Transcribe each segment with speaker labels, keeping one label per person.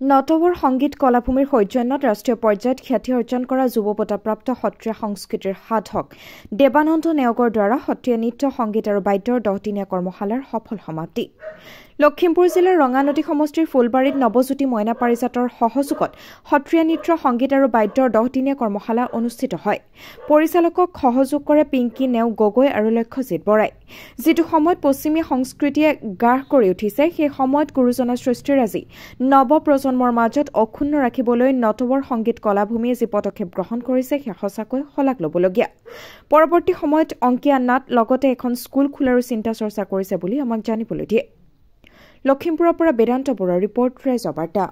Speaker 1: নটবৰ সংগীত কলাভূমিৰ সৌজন্যত ৰাষ্ট্ৰীয় পৰ্যায়ত খ্যাতি অৰ্জন কৰা যুৱ বঁটাপ্ৰাপ্ত সত্ৰীয়া সংস্কৃতিৰ সাধক দেৱানন্দ নেওগৰ দ্বাৰা সত্ৰীয়া নৃত্য সংগীত আৰু বাদ্যৰ 10 দিনীয়া কৰ্মশালাৰ সফল সমাপ্তি। লখিমপুৰ জিলাৰ ৰঙানদী সমষ্টিৰ ফুলবাৰীত নৱজ্যোতি মইনা পাৰিজাতৰ সহযোগত সত্ৰীয়া নৃত্য সংগীত আৰু বাদ্যৰ 10 দিনীয়া কৰ্মশালা অনুষ্ঠিত হয়। পৰিচালকক সহযোগ কৰে পিংকি নেওগ গগৈ আৰু লক্ষ্যজিৎ বৰাই। যিটো সময়ত পশ্চিমীয়া সংস্কৃতিয়ে গ্ৰাস কৰি উঠিছে সেই সময়ত গুৰুজনা সৃষ্টিৰাজি নৱপ্ৰজন্মৰ মাজত অক্ষুণ্ণ ৰাখিবলৈ নটবৰ সংগীত কলাভূমিয়ে যি পদক্ষেপ গ্ৰহণ কৰিছে সেয়া সঁচাকৈ শলাগ ল'বলগীয়া। পৰৱৰ্তী সময়ত অংকীয়া নাট লগতে এখন স্কুল খোলাৰো চিন্তা চৰ্চা কৰিছে বুলি আমাক জানিবলৈ দিয়ে। লখিমপুৰৰ পৰা বেদান্ত বৰুৱাৰ ৰিপৰ্ট, ৰাইজৰ বাৰ্তা।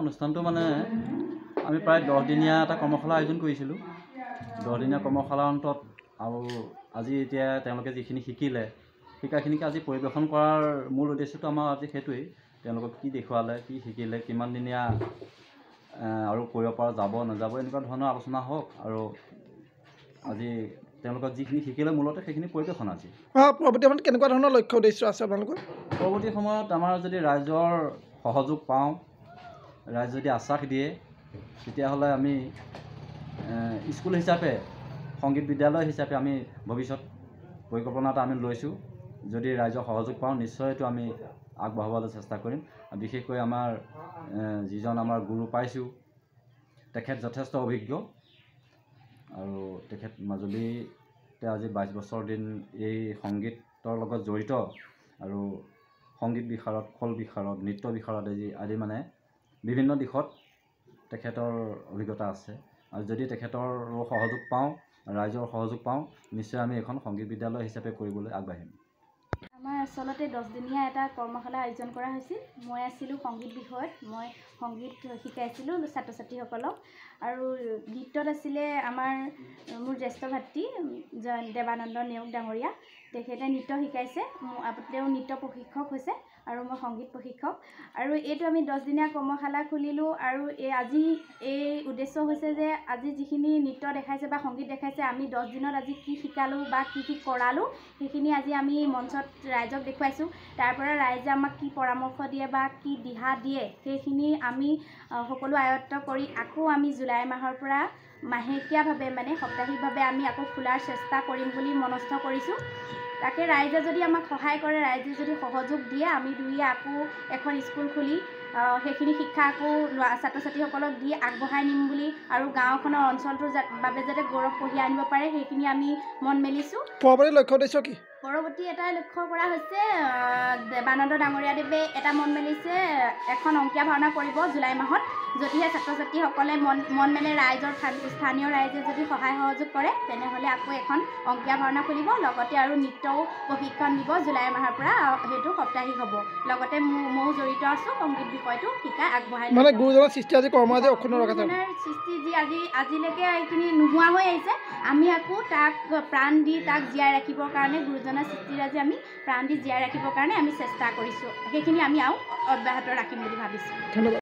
Speaker 2: অনুষ্ঠানটো মানে আমি প্ৰায় 10 দিনীয়া এটা কৰ্মশালা আয়োজন কৰিছিলোঁ। 10 দিনীয়া কৰ্মশালাৰ অন্তত আৰু আজি এতিয়া তেওঁলোকে যিখিনি শিকিলে শিকাখিনিকে আজি পৰিৱেশন কৰাৰ মূল উদ্দেশ্যটো আমাৰ আজি সেইটোৱেই। তেওঁলোকক কি দেখুৱালে, কি শিকিলে, কিমান দিনীয়া আৰু কৰিব পৰা যাব নাযাব এনেকুৱা ধৰণৰ আলোচনা হওক আৰু আজি তেওঁলোকক যিখিনি শিকিলে মূলতে সেইখিনি পৰিৱেশন আজি।
Speaker 3: পৰৱৰ্তী সময়ত কেনেকুৱা ধৰণৰ লক্ষ্য উদ্দেশ্য আছে আপোনালোকৰ?
Speaker 2: পৰৱৰ্তী সময়ত আমাৰ যদি ৰাইজৰ সহযোগ পাওঁ, ৰাইজ যদি আশ্বাস দিয়ে তেতিয়াহ'লে আমি স্কুল হিচাপে সংগীত বিদ্যালয় হিচাপে আমি ভৱিষ্যত পৰিকল্পনা এটা আমি লৈছোঁ। যদি ৰাইজৰ সহযোগ পাওঁ নিশ্চয় এইটো আমি আগবঢ়াবলৈ চেষ্টা কৰিম। বিশেষকৈ আমাৰ যিজন আমাৰ গুৰু পাইছোঁ তেখেত যথেষ্ট অভিজ্ঞ আৰু তেখেত মাজুলীতে আজি 22 বছৰ দিন এই সংগীতৰ লগত জড়িত আৰু সংগীত বিশাৰদ, খোল বিশাৰদ, নৃত্য বিশাৰদ আদি মানে বিভিন্ন দিশত তেখেতৰ অভিজ্ঞতা আছে আৰু যদি তেখেতৰ সহযোগ পাওঁ, ৰাইজৰ সহযোগ পাওঁ নিশ্চয় আমি এখন সংগীত বিদ্যালয় হিচাপে কৰিবলৈ আগবাঢ়িম।
Speaker 4: আমাৰ আচলতে 10 দিনীয়া এটা কৰ্মশালা আয়োজন কৰা হৈছিল। মই আছিলোঁ সংগীত বিষয়ত, মই সংগীত শিকাইছিলোঁ ছাত্ৰ ছাত্ৰীসকলক আৰু নৃত্যত আছিলে মোৰ জ্যেষ্ঠ ভাতৃ দেৱানন্দ নেওগ ডাঙৰীয়া। তেখেতে নৃত্য শিকাইছে, তেওঁ নৃত্য প্ৰশিক্ষক হৈছে আৰু মই সংগীত প্ৰশিক্ষক। আৰু এইটো আমি 10 দিনীয়া কৰ্মশালা খুলিলোঁ আৰু আজি এই উদ্দেশ্য হৈছে যে আজি যিখিনি নৃত্য দেখাইছে বা সংগীত দেখাইছে আমি 10 দিনত আজি কি শিকালোঁ বা কি কৰালোঁ সেইখিনি আজি আমি মঞ্চত ৰাইজক দেখুৱাইছোঁ। তাৰ পৰা ৰাইজে আমাক কি পৰামৰ্শ দিয়ে বা কি দিহা দিয়ে সেইখিনি আমি সকলো আয়ত্ত কৰি আকৌ আমি জুলাই মাহৰ পৰা মাহেকীয়াভাৱে মানে সাপ্তাহিকভাৱে আমি আকৌ খোলাৰ চেষ্টা কৰিম বুলি মনস্থ কৰিছোঁ। তাকে ৰাইজে যদি আমাক সহায় কৰে, ৰাইজে যদি সহযোগ দিয়ে আমি দুয়ে আকৌ এখন স্কুল খুলি সেইখিনি শিক্ষা আকৌ ছাত্ৰ ছাত্ৰীসকলক দি আগবঢ়াই নিম বুলি আৰু গাঁওখনৰ অঞ্চলটোৰ বাবে যাতে গৌৰৱ কঢ়িয়াই আনিব পাৰে সেইখিনি আমি মন মেলিছোঁ।
Speaker 3: পৰৱৰ্তী লক্ষ্য উদ্দেশ্য কি?
Speaker 4: পৰৱৰ্তী এটা লক্ষ্য কৰা হৈছে দেৱানন্দ ডাঙৰীয়াদেৱে এটা মন মেলিছে এখন অংকীয়া ভাওনা কৰিব জুলাই মাহত। যদিহে ছাত্ৰ ছাত্ৰীসকলে মন মেলে ৰাইজৰ স্থানীয় ৰাইজে যদি সহায় সহযোগ কৰে তেনেহ'লে আকৌ এখন অংকীয়া ভাওনা খুলিব। লগতে আৰু নৃত্যও প্ৰশিক্ষণ দিব জুলাই মাহৰ পৰা, সেইটো সাপ্তাহিক হ'ব। লগতে ময়ো জড়িত আছোঁ সংগীত বিষয়টো শিকাই আগবঢ়াই।
Speaker 3: মানে গুৰুজনাৰ সৃষ্টি আজি কৰ্ম আজি অক্ষুণ্ণ ৰখা
Speaker 4: গুৰুজনাৰ সৃষ্টি যি আজিলৈকে এইখিনি নোহোৱা হৈ আহিছে, আমি আকৌ তাক প্ৰাণ দি তাক জীয়াই ৰাখিবৰ কাৰণে গুৰুজনাৰ সৃষ্টিৰাজি আমি প্ৰাণ দি জীয়াই ৰাখিবৰ কাৰণে আমি চেষ্টা কৰিছোঁ। সেইখিনি আমি আৰু অব্যাহত ৰাখিম বুলি ভাবিছোঁ।
Speaker 3: ধন্যবাদ।